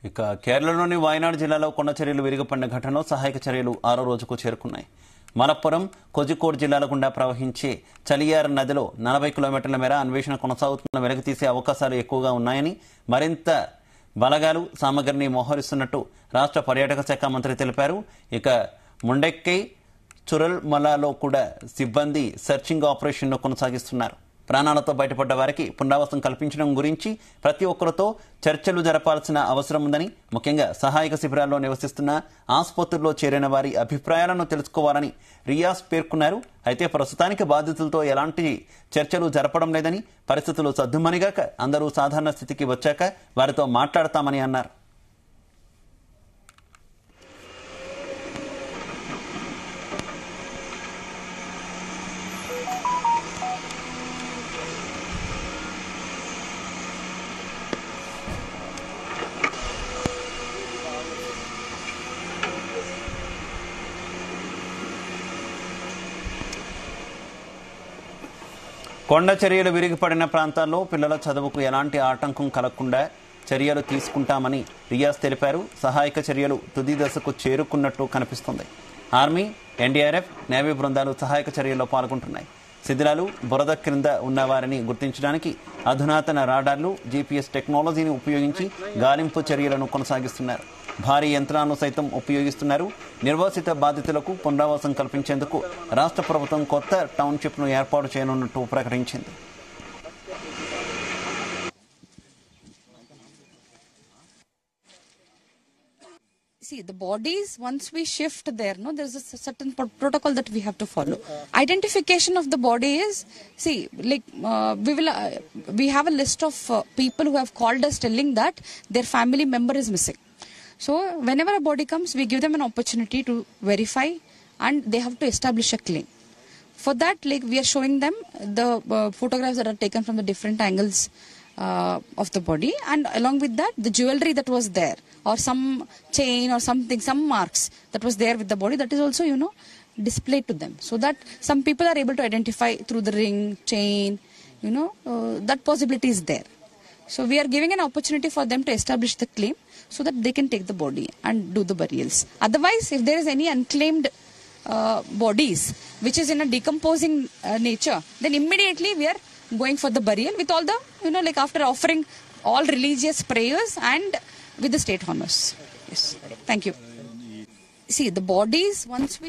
ఇక కేరళలోని వాయనాడ్ జిల్లాలో కొండ చర్యలు విరిగిపడిన ఘటనలో సహాయక చర్యలు 6వ రోజుకు చేరుకున్నాయి. మలప్పురం, కోజికోడ్ జిల్లాల గుండా ప్రవహించే చలియార్ నదిలో 40 కిలోమీటర్ల మేర అన్వేషణ కొనసాగుతున్న వెలికితీసే అవకాశాలు ఎక్కువగా ఉన్నాయని, మరింత బలగాలు సామగ్రిని మోహరిస్తున్నట్టు రాష్ట్ర పర్యాటక శాఖ మంత్రి తెలిపారు. ఇక ముండెక్కై, చురల్మలలో కూడా సిబ్బంది సెర్చింగ్ ఆపరేషన్ను కొనసాగిస్తున్నారు. ప్రాణాలతో బయటపడ్డ వారికి పునరావాసం కల్పించడం గురించి ప్రతి ఒక్కరితో చర్చలు జరపాల్సిన అవసరం ఉందని, ముఖ్యంగా సహాయక శిబిరాల్లో నివసిస్తున్న ఆసుపత్రుల్లో చేరిన వారి అభిప్రాయాలను తెలుసుకోవాలని రియాజ్ పేర్కొన్నారు. అయితే ప్రస్తుతానికి బాధితులతో ఎలాంటి చర్చలు జరపడం లేదని, పరిస్థితులు సద్దుమణిగాక అందరూ సాధారణ స్థితికి వచ్చాక వారితో మాట్లాడతామని అన్నారు. కొండ చర్యలు విరిగిపడిన ప్రాంతాల్లో పిల్లల చదువుకు ఎలాంటి ఆటంకం కలగకుండా చర్యలు తీసుకుంటామని రియాజ్ తెలిపారు. సహాయక చర్యలు తుది దశకు చేరుకున్నట్టు కనిపిస్తుంది. ఆర్మీ, ఎన్డీఆర్ఎఫ్, నేవీ బృందాలు సహాయక చర్యల్లో పాల్గొంటున్నాయి. శిథిలాలు, బురద క్రింద ఉన్న వారిని గుర్తించడానికి అధునాతన రాడార్లు, జీపీఎస్ టెక్నాలజీని ఉపయోగించి గాలింపు చర్యలను కొనసాగిస్తున్నారు. భారీ యంత్రాలను సైతం ఉపయోగిస్తున్నారు. నిర్వాసిత బాధితులకు పునరావాసం కల్పించేందుకు రాష్ట్ర ప్రభుత్వం కొత్త టౌన్షిప్ ను ఏర్పాటు చేయనున్నట్టు ప్రకటించింది. See, the bodies, once we shift there, no, there's a certain protocol that we have to follow. Identification of the body is, see, like we have a list of people who have called us telling that their family member is missing. So whenever a body comes, we give them an opportunity to verify, and they have to establish a claim. For that, like, we are showing them the photographs that are taken from the different angles of the body, and along with that, the jewelry that was there, or some chain or something, some marks that was there with the body, that is also, displayed to them, so that some people are able to identify through the ring, chain, that possibility is there. So we are giving an opportunity for them to establish the claim so that they can take the body and do the burials. Otherwise, if there is any unclaimed bodies which is in a decomposing nature, then immediately we are going for the burial with all the, like after offering all religious prayers and with the state honors. Yes. Thank you. See, the bodies, once we